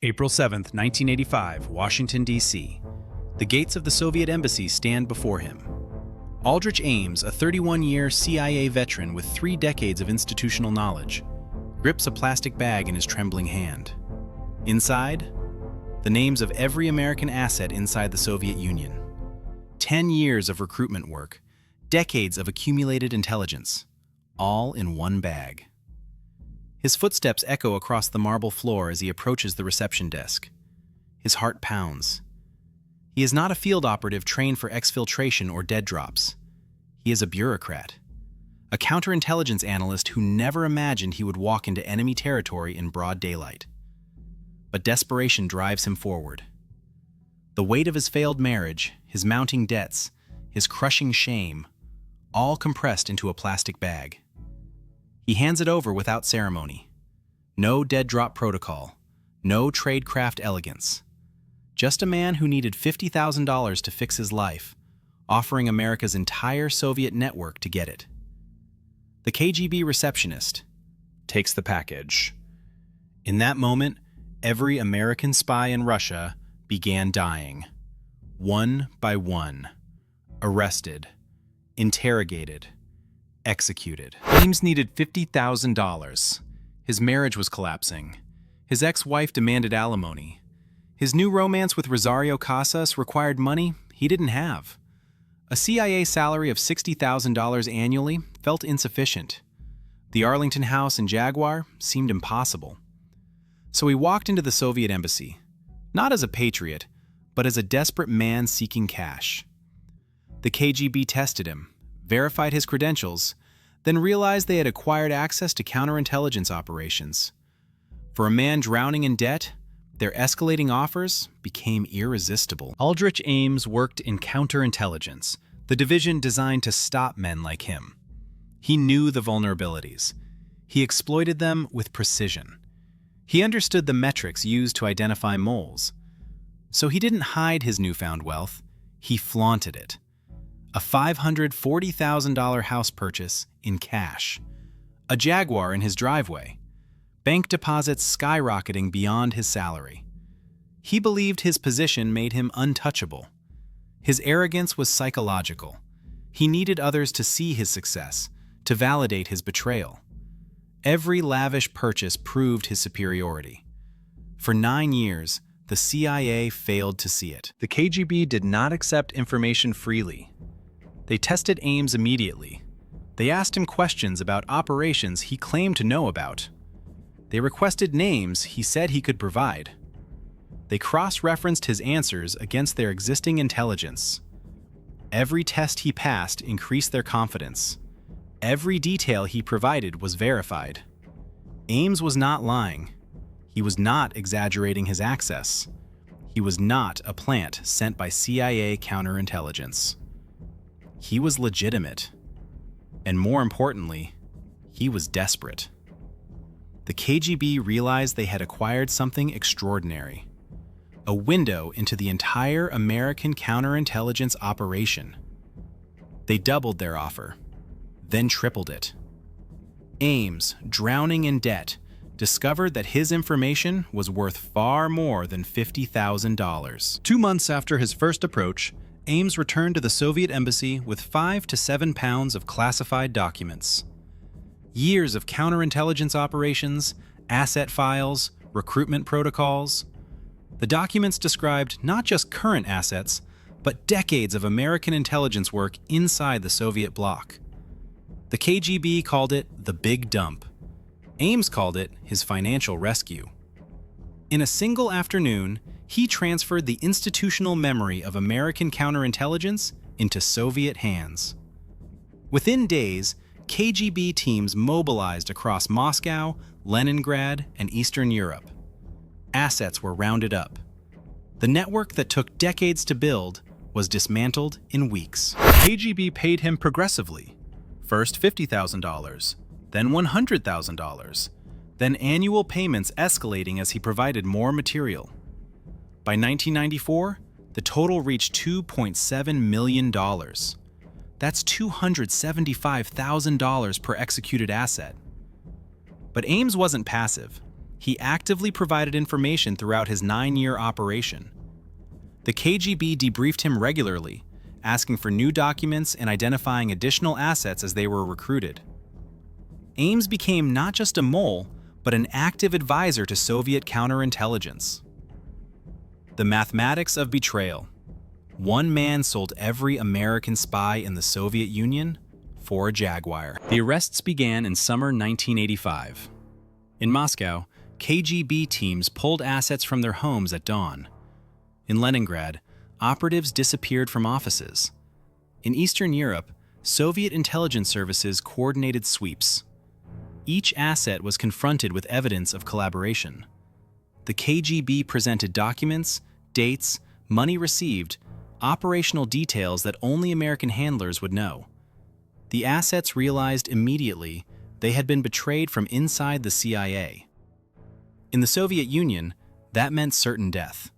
April 7, 1985, Washington, D.C. The gates of the Soviet embassy stand before him. Aldrich Ames, a 31-year CIA veteran with 3 decades of institutional knowledge, grips a plastic bag in his trembling hand. Inside, the names of every American asset inside the Soviet Union. 10 years of recruitment work, decades of accumulated intelligence, all in one bag. His footsteps echo across the marble floor as he approaches the reception desk. His heart pounds. He is not a field operative trained for exfiltration or dead drops. He is a bureaucrat, a counterintelligence analyst who never imagined he would walk into enemy territory in broad daylight. But desperation drives him forward. The weight of his failed marriage, his mounting debts, his crushing shame, all compressed into a plastic bag. He hands it over without ceremony. No dead drop protocol, no Tradecraft elegance. Just a man who needed $50,000 to fix his life, offering America's entire Soviet network to get it. The KGB receptionist takes the package. In that moment, every American spy in Russia began dying. One by one. Arrested. Interrogated. Executed. Ames needed $50,000. His marriage was collapsing. His ex-wife demanded alimony. His new romance with Rosario Casas required money he didn't have. A CIA salary of $60,000 annually felt insufficient. The Arlington house and Jaguar seemed impossible. So he walked into the Soviet embassy, not as a patriot, but as a desperate man seeking cash. The KGB tested him, verified his credentials, then realized they had acquired access to counterintelligence operations. For a man drowning in debt, their escalating offers became irresistible. Aldrich Ames worked in counterintelligence, the division designed to stop men like him. He knew the vulnerabilities. He exploited them with precision. He understood the metrics used to identify moles. So he didn't hide his newfound wealth, he flaunted it. A $540,000 house purchase in cash. A Jaguar in his driveway. Bank deposits skyrocketing beyond his salary. He believed his position made him untouchable. His arrogance was psychological. He needed others to see his success, to validate his betrayal. Every lavish purchase proved his superiority. For 9 years, the CIA failed to see it. The KGB did not accept information freely. They tested Ames immediately. They asked him questions about operations he claimed to know about. They requested names he said he could provide. They cross-referenced his answers against their existing intelligence. Every test he passed increased their confidence. Every detail he provided was verified. Ames was not lying. He was not exaggerating his access. He was not a plant sent by CIA counterintelligence. He was legitimate. And more importantly, he was desperate. The KGB realized they had acquired something extraordinary. A window into the entire American counterintelligence operation. They doubled their offer, then tripled it. Ames, drowning in debt, discovered that his information was worth far more than $50,000. 2 months after his first approach, Ames returned to the Soviet embassy with 5 to 7 pounds of classified documents. Years of counterintelligence operations, asset files, recruitment protocols. The documents described not just current assets, but decades of American intelligence work inside the Soviet bloc. The KGB called it the Big Dump. Ames called it his financial rescue. In a single afternoon, he transferred the institutional memory of American counterintelligence into Soviet hands. Within days, KGB teams mobilized across Moscow, Leningrad, and Eastern Europe. Assets were rounded up. The network that took decades to build was dismantled in weeks. KGB paid him progressively. First $50,000, then $100,000, then annual payments escalating as he provided more material. By 1994, the total reached $2.7 million. That's $275,000 per executed asset. But Ames wasn't passive. He actively provided information throughout his 9-year operation. The KGB debriefed him regularly, asking for new documents and identifying additional assets as they were recruited. Ames became not just a mole, but an active advisor to Soviet counterintelligence. The mathematics of betrayal. One man sold every American spy in the Soviet Union for a Jaguar. The arrests began in summer 1985. In Moscow, KGB teams pulled assets from their homes at dawn. In Leningrad, operatives disappeared from offices. In Eastern Europe, Soviet intelligence services coordinated sweeps. Each asset was confronted with evidence of collaboration. The KGB presented documents, dates, money received, operational details that only American handlers would know. The assets realized immediately they had been betrayed from inside the CIA. In the Soviet Union, that meant certain death.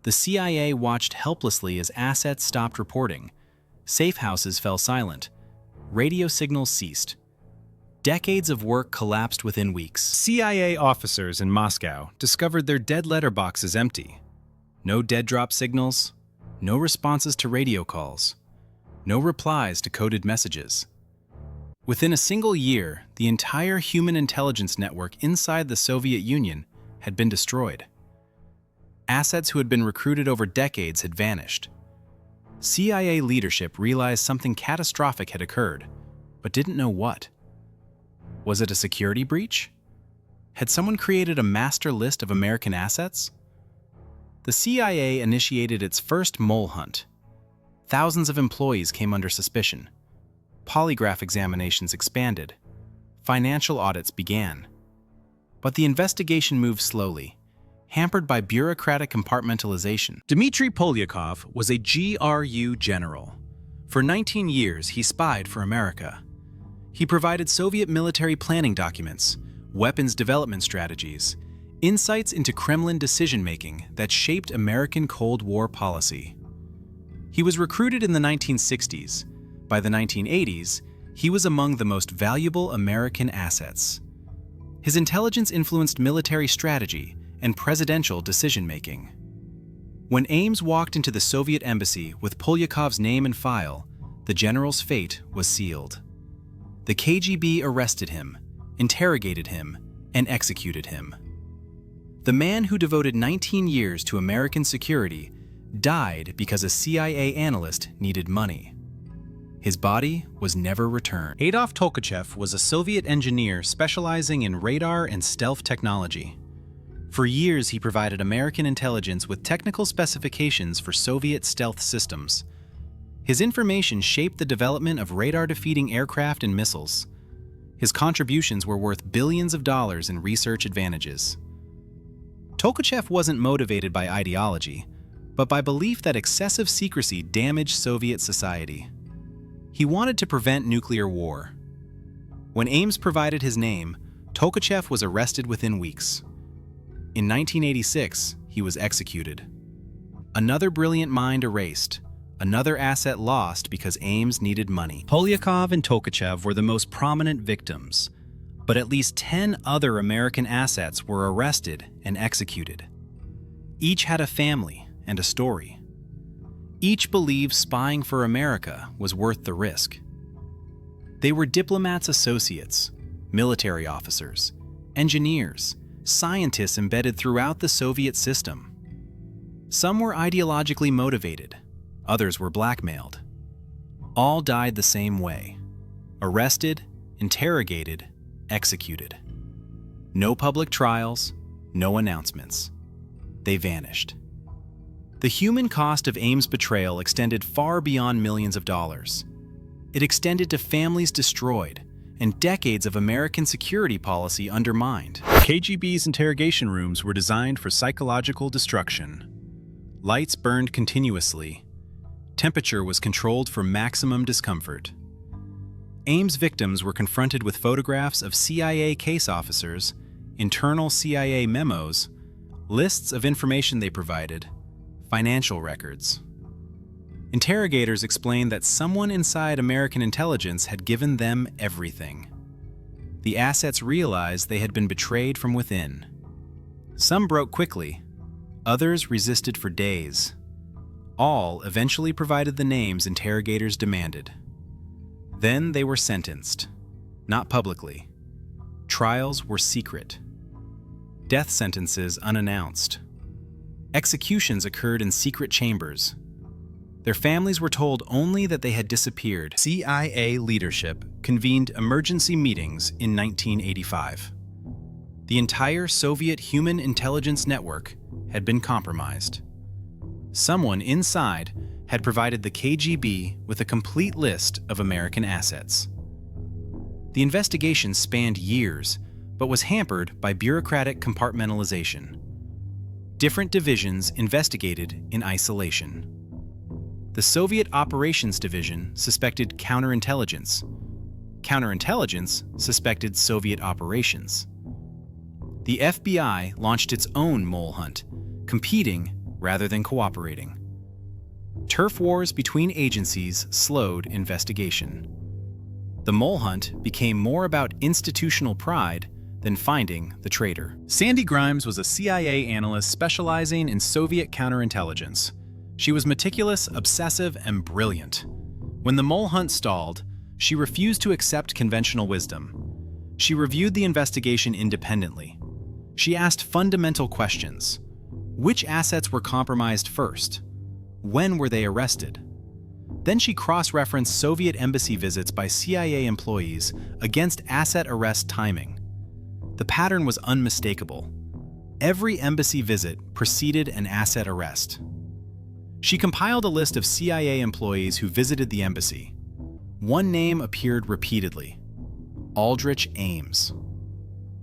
The CIA watched helplessly as assets stopped reporting. Safe houses fell silent. Radio signals ceased. Decades of work collapsed within weeks. CIA officers in Moscow discovered their dead letterboxes empty. No dead drop signals, no responses to radio calls, no replies to coded messages. Within a single year, the entire human intelligence network inside the Soviet Union had been destroyed. Assets who had been recruited over decades had vanished. CIA leadership realized something catastrophic had occurred, but didn't know what. Was it a security breach? Had someone created a master list of American assets? The CIA initiated its first mole hunt. Thousands of employees came under suspicion. Polygraph examinations expanded. Financial audits began. But the investigation moved slowly, hampered by bureaucratic compartmentalization. Dmitri Polyakov was a GRU general. For 19 years, he spied for America. He provided Soviet military planning documents, weapons development strategies, insights into Kremlin decision-making that shaped American Cold War policy. He was recruited in the 1960s. By the 1980s, he was among the most valuable American assets. His intelligence influenced military strategy and presidential decision-making. When Ames walked into the Soviet embassy with Polyakov's name and file, the general's fate was sealed. The KGB arrested him, interrogated him, and executed him. The man who devoted 19 years to American security died because a CIA analyst needed money. His body was never returned. Adolf Tolkachev was a Soviet engineer specializing in radar and stealth technology. For years, he provided American intelligence with technical specifications for Soviet stealth systems. His information shaped the development of radar-defeating aircraft and missiles. His contributions were worth billions of dollars in research advantages. Tolkachev wasn't motivated by ideology, but by belief that excessive secrecy damaged Soviet society. He wanted to prevent nuclear war. When Ames provided his name, Tolkachev was arrested within weeks. In 1986, he was executed. Another brilliant mind erased, another asset lost because Ames needed money. Polyakov and Tolkachev were the most prominent victims, but at least 10 other American assets were arrested and executed. Each had a family and a story. Each believed spying for America was worth the risk. They were diplomats' associates, military officers, engineers, scientists embedded throughout the Soviet system. Some were ideologically motivated, others were blackmailed. All died the same way: arrested, interrogated, executed. No public trials, no announcements. They vanished. The human cost of Ames' betrayal extended far beyond millions of dollars. It extended to families destroyed and decades of American security policy undermined. KGB's interrogation rooms were designed for psychological destruction. Lights burned continuously. Temperature was controlled for maximum discomfort. Ames' victims were confronted with photographs of CIA case officers, internal CIA memos, lists of information they provided, financial records. Interrogators explained that someone inside American intelligence had given them everything. The assets realized they had been betrayed from within. Some broke quickly, others resisted for days. All eventually provided the names interrogators demanded. Then they were sentenced, not publicly. Trials were secret. Death sentences unannounced. Executions occurred in secret chambers. Their families were told only that they had disappeared. CIA leadership convened emergency meetings in 1985. The entire Soviet human intelligence network had been compromised. Someone inside had provided the KGB with a complete list of American assets. The investigation spanned years, but was hampered by bureaucratic compartmentalization. Different divisions investigated in isolation. The Soviet Operations Division suspected counterintelligence. Counterintelligence suspected Soviet operations. The FBI launched its own mole hunt, competing rather than cooperating. Turf wars between agencies slowed investigation. The mole hunt became more about institutional pride than finding the traitor. Sandy Grimes was a CIA analyst specializing in Soviet counterintelligence. She was meticulous, obsessive, and brilliant. When the mole hunt stalled, she refused to accept conventional wisdom. She reviewed the investigation independently. She asked fundamental questions. Which assets were compromised first? When were they arrested? Then she cross-referenced Soviet embassy visits by CIA employees against asset arrest timing. The pattern was unmistakable. Every embassy visit preceded an asset arrest. She compiled a list of CIA employees who visited the embassy. One name appeared repeatedly: Aldrich Ames.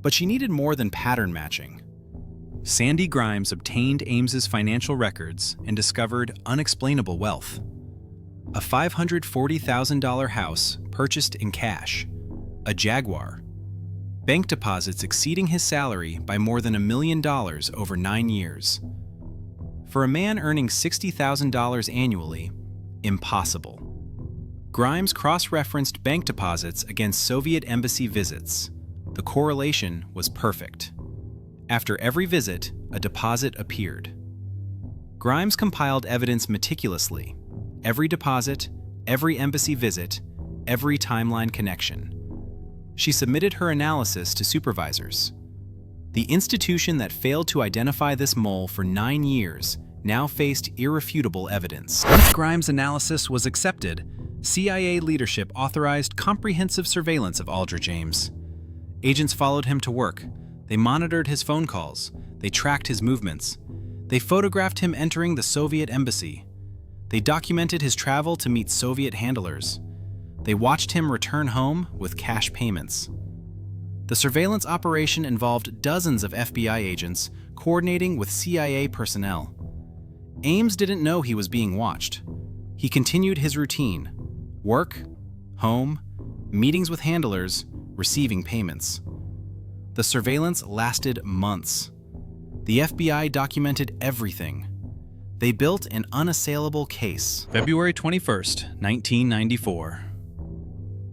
But she needed more than pattern matching. Sandy Grimes obtained Ames's financial records and discovered unexplainable wealth. A $540,000 house purchased in cash, a Jaguar, bank deposits exceeding his salary by more than $1 million over 9 years. For a man earning $60,000 annually, impossible. Grimes cross-referenced bank deposits against Soviet embassy visits. The correlation was perfect. After every visit, a deposit appeared. Grimes compiled evidence meticulously: every deposit, every embassy visit, every timeline connection. She submitted her analysis to supervisors. The institution that failed to identify this mole for 9 years now faced irrefutable evidence. Once Grimes' analysis was accepted, CIA leadership authorized comprehensive surveillance of Aldrich Ames. Agents followed him to work. They monitored his phone calls. They tracked his movements. They photographed him entering the Soviet embassy. They documented his travel to meet Soviet handlers. They watched him return home with cash payments. The surveillance operation involved dozens of FBI agents coordinating with CIA personnel. Ames didn't know he was being watched. He continued his routine: work, home, meetings with handlers, receiving payments. The surveillance lasted months. The FBI documented everything. They built an unassailable case. February 21st, 1994.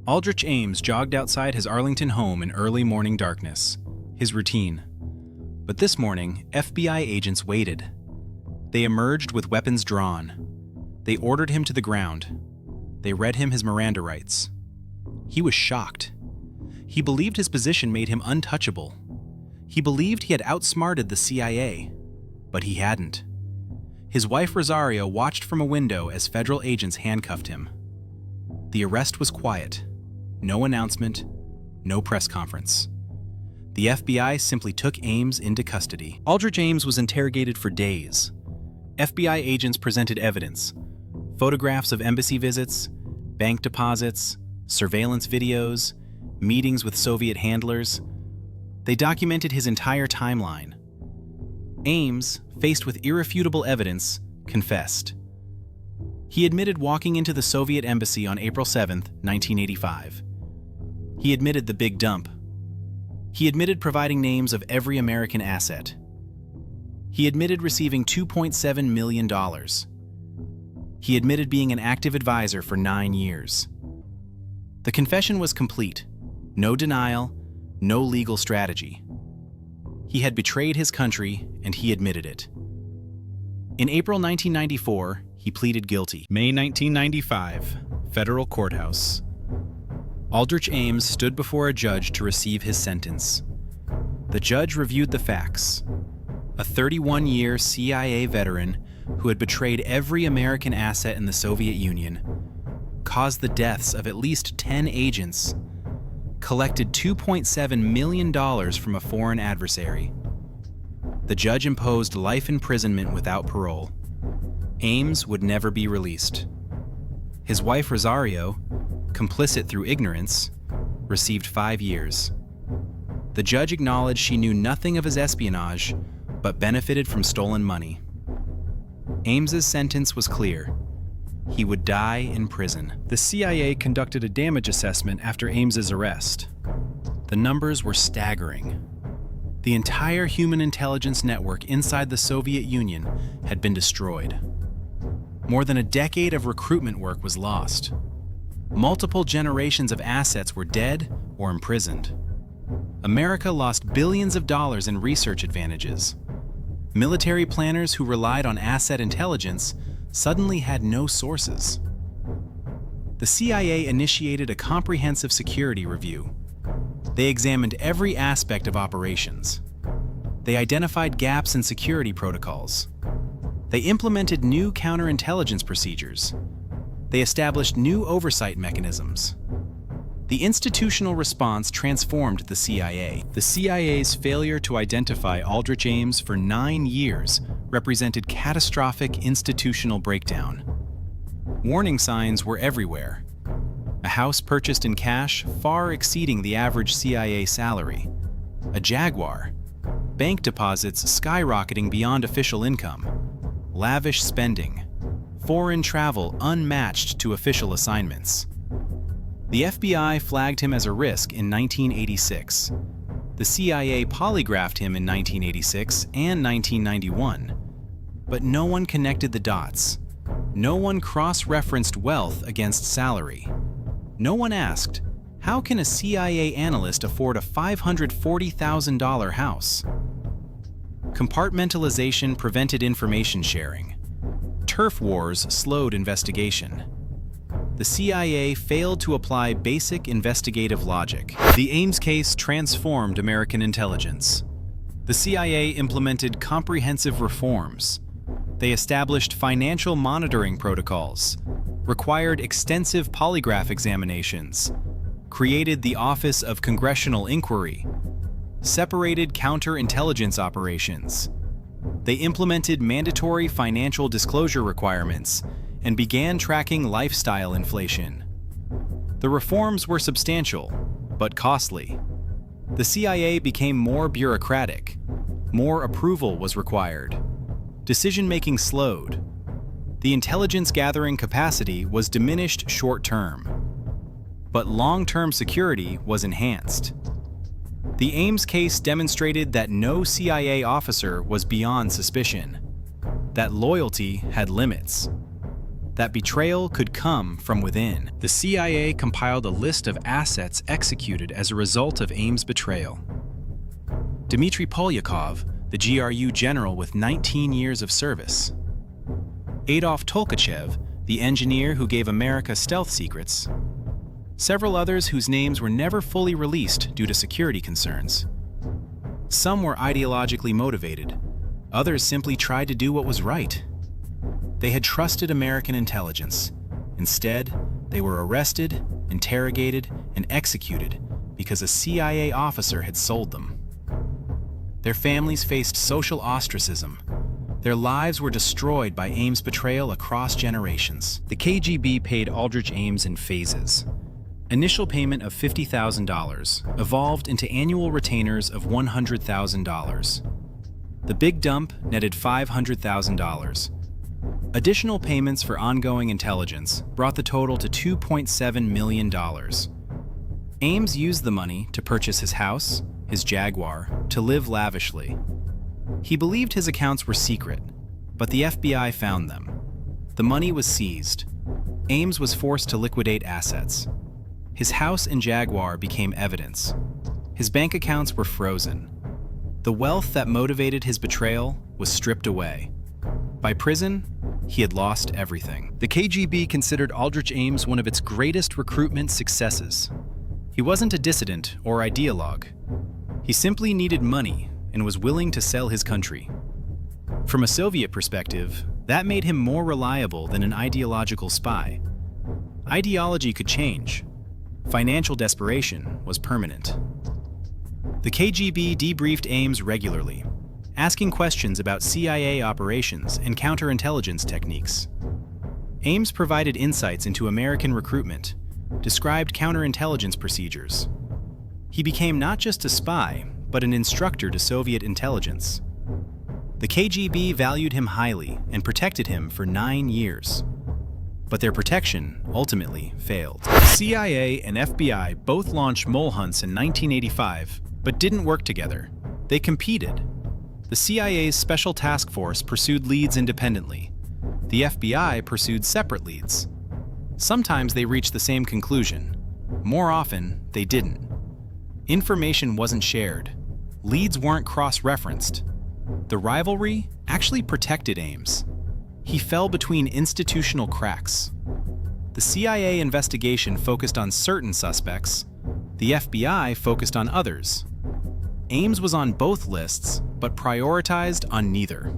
Aldrich Ames jogged outside his Arlington home in early morning darkness, his routine. But this morning, FBI agents waited. They emerged with weapons drawn. They ordered him to the ground. They read him his Miranda rights. He was shocked. He believed his position made him untouchable. He believed he had outsmarted the CIA, but he hadn't. His wife Rosario watched from a window as federal agents handcuffed him. The arrest was quiet. No announcement, no press conference. The FBI simply took Ames into custody. Aldrich Ames was interrogated for days. FBI agents presented evidence: photographs of embassy visits, bank deposits, surveillance videos, meetings with Soviet handlers. They documented his entire timeline. Ames, faced with irrefutable evidence, confessed. He admitted walking into the Soviet embassy on April 7, 1985. He admitted the big dump. He admitted providing names of every American asset. He admitted receiving $2.7 million. He admitted being an active advisor for 9 years. The confession was complete. No denial, no legal strategy. He had betrayed his country, and he admitted it. In April 1994, he pleaded guilty. May 1995, Federal Courthouse. Aldrich Ames stood before a judge to receive his sentence. The judge reviewed the facts. A 31-year CIA veteran who had betrayed every American asset in the Soviet Union, caused the deaths of at least 10 agents, collected $2.7 million from a foreign adversary. The judge imposed life imprisonment without parole. Ames would never be released. His wife Rosario, complicit through ignorance, received 5 years. The judge acknowledged she knew nothing of his espionage, but benefited from stolen money. Ames's sentence was clear. He would die in prison. The CIA conducted a damage assessment after Ames's arrest. The numbers were staggering. The entire human intelligence network inside the Soviet Union had been destroyed. More than a decade of recruitment work was lost. Multiple generations of assets were dead or imprisoned. America lost billions of dollars in research advantages. Military planners who relied on asset intelligence suddenly had no sources. The CIA initiated a comprehensive security review. They examined every aspect of operations. They identified gaps in security protocols. They implemented new counterintelligence procedures. They established new oversight mechanisms. The institutional response transformed the CIA. The CIA's failure to identify Aldrich Ames for 9 years represented catastrophic institutional breakdown. Warning signs were everywhere. A house purchased in cash far exceeding the average CIA salary. A Jaguar. Bank deposits skyrocketing beyond official income. Lavish spending. Foreign travel unmatched to official assignments. The FBI flagged him as a risk in 1986. The CIA polygraphed him in 1986 and 1991. But no one connected the dots. No one cross-referenced wealth against salary. No one asked, how can a CIA analyst afford a $540,000 house? Compartmentalization prevented information sharing. Turf wars slowed investigation. The CIA failed to apply basic investigative logic. The Ames case transformed American intelligence. The CIA implemented comprehensive reforms. They established financial monitoring protocols, required extensive polygraph examinations, created the Office of Congressional Inquiry, separated counterintelligence operations. They implemented mandatory financial disclosure requirements and began tracking lifestyle inflation. The reforms were substantial, but costly. The CIA became more bureaucratic. More approval was required. Decision-making slowed. The intelligence-gathering capacity was diminished short-term. But long-term security was enhanced. The Ames case demonstrated that no CIA officer was beyond suspicion, that loyalty had limits, that betrayal could come from within. The CIA compiled a list of assets executed as a result of Ames' betrayal. Dmitri Polyakov, the GRU general with 19 years of service. Adolf Tolkachev, the engineer who gave America stealth secrets. Several others whose names were never fully released due to security concerns. Some were ideologically motivated. Others simply tried to do what was right. They had trusted American intelligence. Instead, they were arrested, interrogated, and executed because a CIA officer had sold them. Their families faced social ostracism. Their lives were destroyed by Ames' betrayal across generations. The KGB paid Aldrich Ames in phases. Initial payment of $50,000 evolved into annual retainers of $100,000. The big dump netted $500,000. Additional payments for ongoing intelligence brought the total to $2.7 million. Ames used the money to purchase his house, his Jaguar, to live lavishly. He believed his accounts were secret, but the FBI found them. The money was seized. Ames was forced to liquidate assets. His house and Jaguar became evidence. His bank accounts were frozen. The wealth that motivated his betrayal was stripped away. By prison, he had lost everything. The KGB considered Aldrich Ames one of its greatest recruitment successes. He wasn't a dissident or ideologue. He simply needed money and was willing to sell his country. From a Soviet perspective, that made him more reliable than an ideological spy. Ideology could change. Financial desperation was permanent. The KGB debriefed Ames regularly, asking questions about CIA operations and counterintelligence techniques. Ames provided insights into American recruitment, described counterintelligence procedures. He became not just a spy, but an instructor to Soviet intelligence. The KGB valued him highly and protected him for 9 years. But their protection ultimately failed. CIA and FBI both launched mole hunts in 1985, but didn't work together. They competed. The CIA's Special Task Force pursued leads independently. The FBI pursued separate leads. Sometimes they reached the same conclusion. More often, they didn't. Information wasn't shared. Leads weren't cross-referenced. The rivalry actually protected Ames. He fell between institutional cracks. The CIA investigation focused on certain suspects. The FBI focused on others. Ames was on both lists, but prioritized on neither.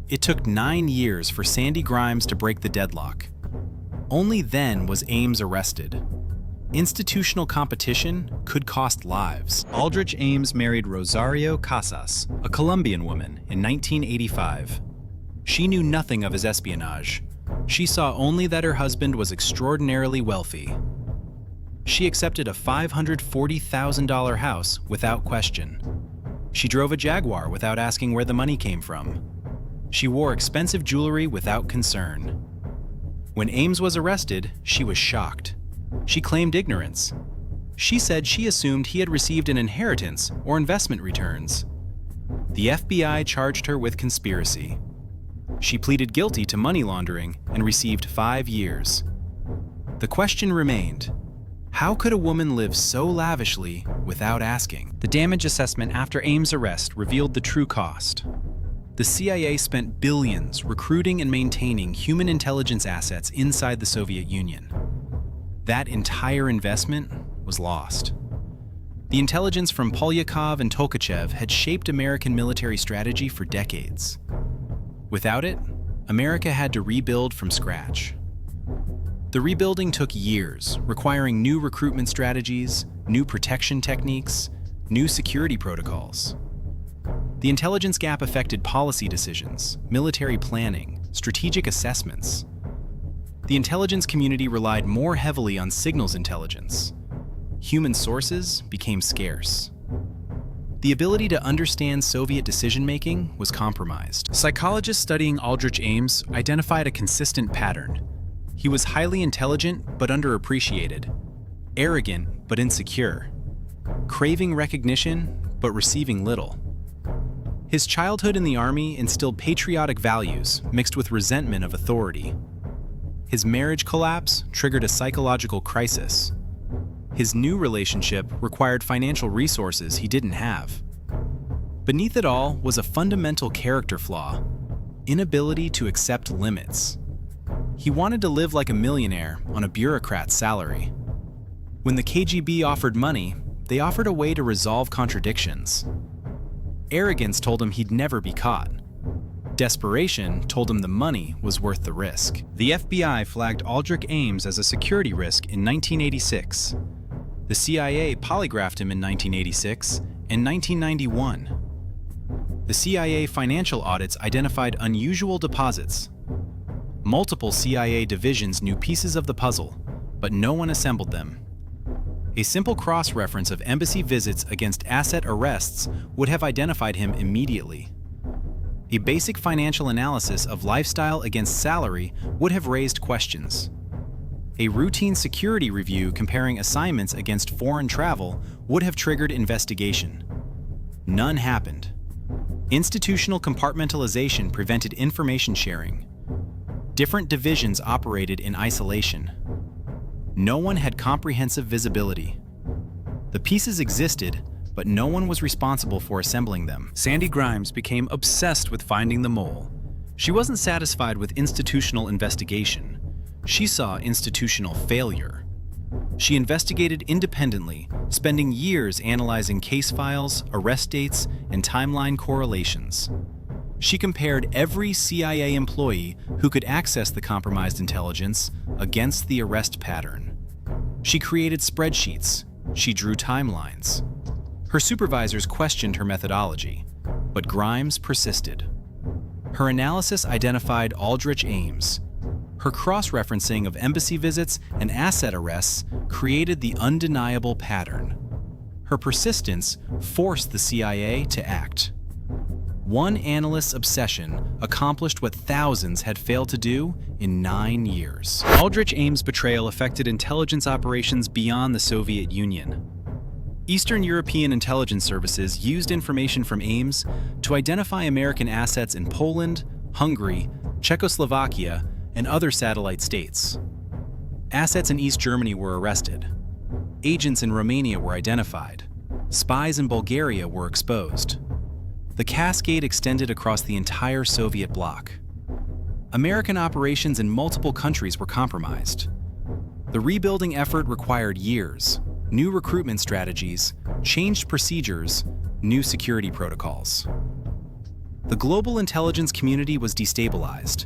It took 9 years for Sandy Grimes to break the deadlock. Only then was Ames arrested. Institutional competition could cost lives. Aldrich Ames married Rosario Casas, a Colombian woman, in 1985. She knew nothing of his espionage. She saw only that her husband was extraordinarily wealthy. She accepted a $540,000 house without question. She drove a Jaguar without asking where the money came from. She wore expensive jewelry without concern. When Ames was arrested, she was shocked. She claimed ignorance. She said she assumed he had received an inheritance or investment returns. The FBI charged her with conspiracy. She pleaded guilty to money laundering and received 5 years. The question remained, how could a woman live so lavishly without asking? The damage assessment after Ames' arrest revealed the true cost. The CIA spent billions recruiting and maintaining human intelligence assets inside the Soviet Union. That entire investment was lost. The intelligence from Polyakov and Tolkachev had shaped American military strategy for decades. Without it, America had to rebuild from scratch. The rebuilding took years, requiring new recruitment strategies, new protection techniques, new security protocols. The intelligence gap affected policy decisions, military planning, strategic assessments. The intelligence community relied more heavily on signals intelligence. Human sources became scarce. The ability to understand Soviet decision-making was compromised. Psychologists studying Aldrich Ames identified a consistent pattern. He was highly intelligent but underappreciated, arrogant but insecure, craving recognition but receiving little. His childhood in the army instilled patriotic values mixed with resentment of authority. His marriage collapse triggered a psychological crisis. His new relationship required financial resources he didn't have. Beneath it all was a fundamental character flaw: inability to accept limits. He wanted to live like a millionaire on a bureaucrat's salary. When the KGB offered money, they offered a way to resolve contradictions. Arrogance told him he'd never be caught. Desperation told him the money was worth the risk. The FBI flagged Aldrich Ames as a security risk in 1986. The CIA polygraphed him in 1986 and 1991. The CIA financial audits identified unusual deposits. Multiple CIA divisions knew pieces of the puzzle, but no one assembled them. A simple cross-reference of embassy visits against asset arrests would have identified him immediately. A basic financial analysis of lifestyle against salary would have raised questions. A routine security review comparing assignments against foreign travel would have triggered investigation. None happened. Institutional compartmentalization prevented information sharing. Different divisions operated in isolation. No one had comprehensive visibility. The pieces existed, but no one was responsible for assembling them. Sandy Grimes became obsessed with finding the mole. She wasn't satisfied with institutional investigation. She saw institutional failure. She investigated independently, spending years analyzing case files, arrest dates, and timeline correlations. She compared every CIA employee who could access the compromised intelligence against the arrest pattern. She created spreadsheets. She drew timelines. Her supervisors questioned her methodology, but Grimes persisted. Her analysis identified Aldrich Ames. Her cross-referencing of embassy visits and asset arrests created the undeniable pattern. Her persistence forced the CIA to act. One analyst's obsession accomplished what thousands had failed to do in 9 years. Aldrich Ames' betrayal affected intelligence operations beyond the Soviet Union. Eastern European intelligence services used information from Ames to identify American assets in Poland, Hungary, Czechoslovakia, and other satellite states. Assets in East Germany were arrested. Agents in Romania were identified. Spies in Bulgaria were exposed. The cascade extended across the entire Soviet bloc. American operations in multiple countries were compromised. The rebuilding effort required years, new recruitment strategies, changed procedures, new security protocols. The global intelligence community was destabilized.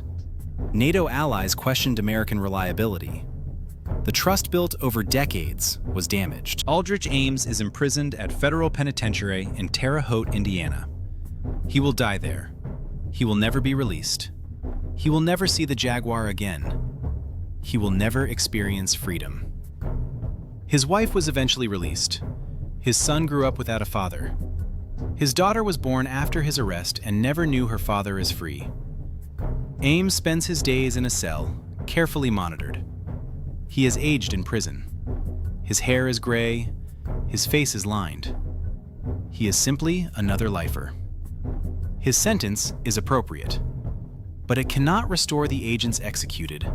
NATO allies questioned American reliability. The trust built over decades was damaged. Aldrich Ames is imprisoned at Federal Penitentiary in Terre Haute, Indiana. He will die there. He will never be released. He will never see the Jaguar again. He will never experience freedom. His wife was eventually released. His son grew up without a father. His daughter was born after his arrest and never knew her father is free. Ames spends his days in a cell, carefully monitored. He has aged in prison. His hair is gray. His face is lined. He is simply another lifer. His sentence is appropriate, but it cannot restore the agents executed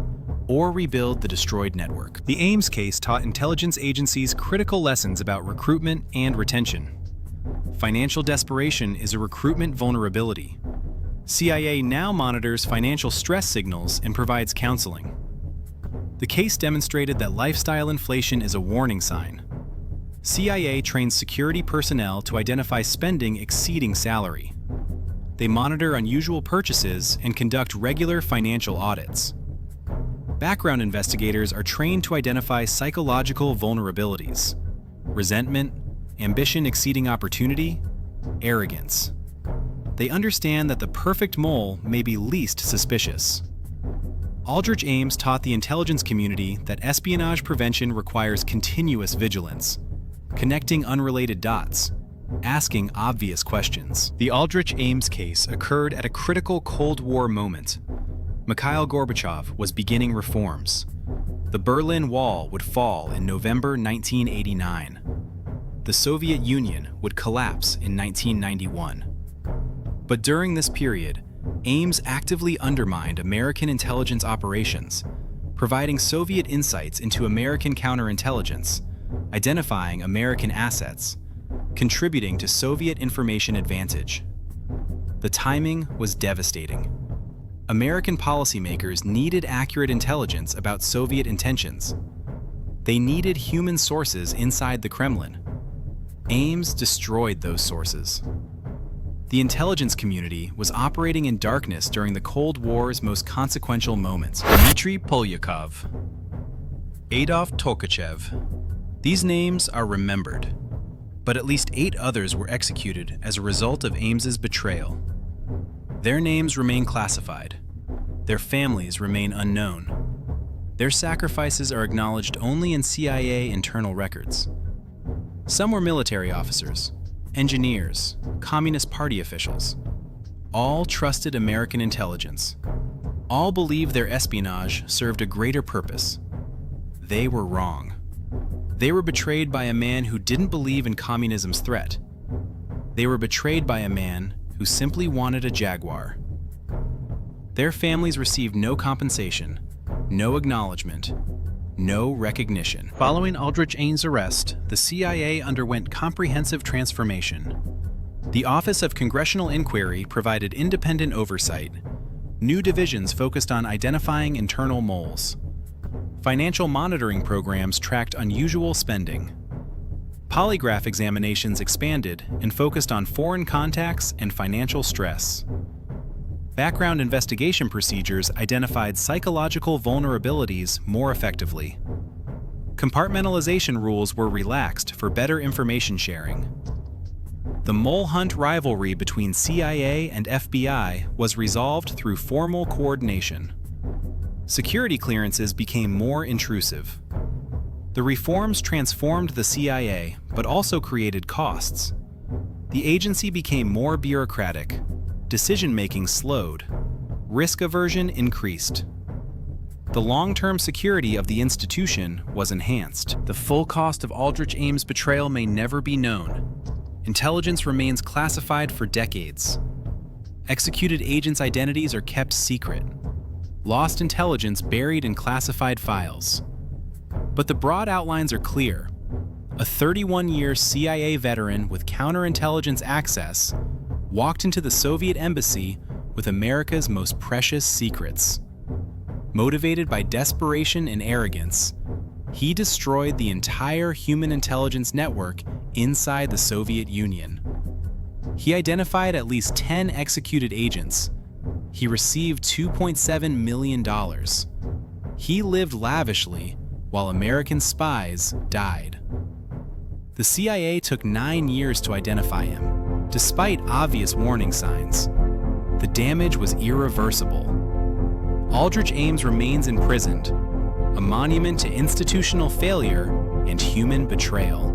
or rebuild the destroyed network. The Ames case taught intelligence agencies critical lessons about recruitment and retention. Financial desperation is a recruitment vulnerability. CIA now monitors financial stress signals and provides counseling. The case demonstrated that lifestyle inflation is a warning sign. CIA trains security personnel to identify spending exceeding salary. They monitor unusual purchases and conduct regular financial audits. Background investigators are trained to identify psychological vulnerabilities: resentment, ambition exceeding opportunity, arrogance. They understand that the perfect mole may be least suspicious. Aldrich Ames taught the intelligence community that espionage prevention requires continuous vigilance, connecting unrelated dots, asking obvious questions. The Aldrich Ames case occurred at a critical Cold War moment. Mikhail Gorbachev was beginning reforms. The Berlin Wall would fall in November 1989. The Soviet Union would collapse in 1991. But during this period, Ames actively undermined American intelligence operations, providing Soviet insights into American counterintelligence, identifying American assets, contributing to Soviet information advantage. The timing was devastating. American policymakers needed accurate intelligence about Soviet intentions. They needed human sources inside the Kremlin. Ames destroyed those sources. The intelligence community was operating in darkness during the Cold War's most consequential moments. Dmitri Polyakov, Adolf Tolkachev. These names are remembered, but at least 8 others were executed as a result of Ames's betrayal. Their names remain classified. Their families remain unknown. Their sacrifices are acknowledged only in CIA internal records. Some were military officers, engineers, Communist Party officials. All trusted American intelligence. All believed their espionage served a greater purpose. They were wrong. They were betrayed by a man who didn't believe in communism's threat. They were betrayed by a man who simply wanted a Jaguar. Their families received no compensation, no acknowledgement, no recognition. Following Aldrich Ames' arrest, the CIA underwent comprehensive transformation. The Office of Congressional Inquiry provided independent oversight. New divisions focused on identifying internal moles. Financial monitoring programs tracked unusual spending. Polygraph examinations expanded and focused on foreign contacts and financial stress. Background investigation procedures identified psychological vulnerabilities more effectively. Compartmentalization rules were relaxed for better information sharing. The mole hunt rivalry between CIA and FBI was resolved through formal coordination. Security clearances became more intrusive. The reforms transformed the CIA, but also created costs. The agency became more bureaucratic. Decision-making slowed. Risk aversion increased. The long-term security of the institution was enhanced. The full cost of Aldrich Ames' betrayal may never be known. Intelligence remains classified for decades. Executed agents' identities are kept secret. Lost intelligence buried in classified files. But the broad outlines are clear. A 31-year CIA veteran with counterintelligence access walked into the Soviet embassy with America's most precious secrets. Motivated by desperation and arrogance, he destroyed the entire human intelligence network inside the Soviet Union. He identified at least 10 executed agents. He received $2.7 million. He lived lavishly while American spies died. The CIA took 9 years to identify him. Despite obvious warning signs, the damage was irreversible. Aldrich Ames remains imprisoned, a monument to institutional failure and human betrayal.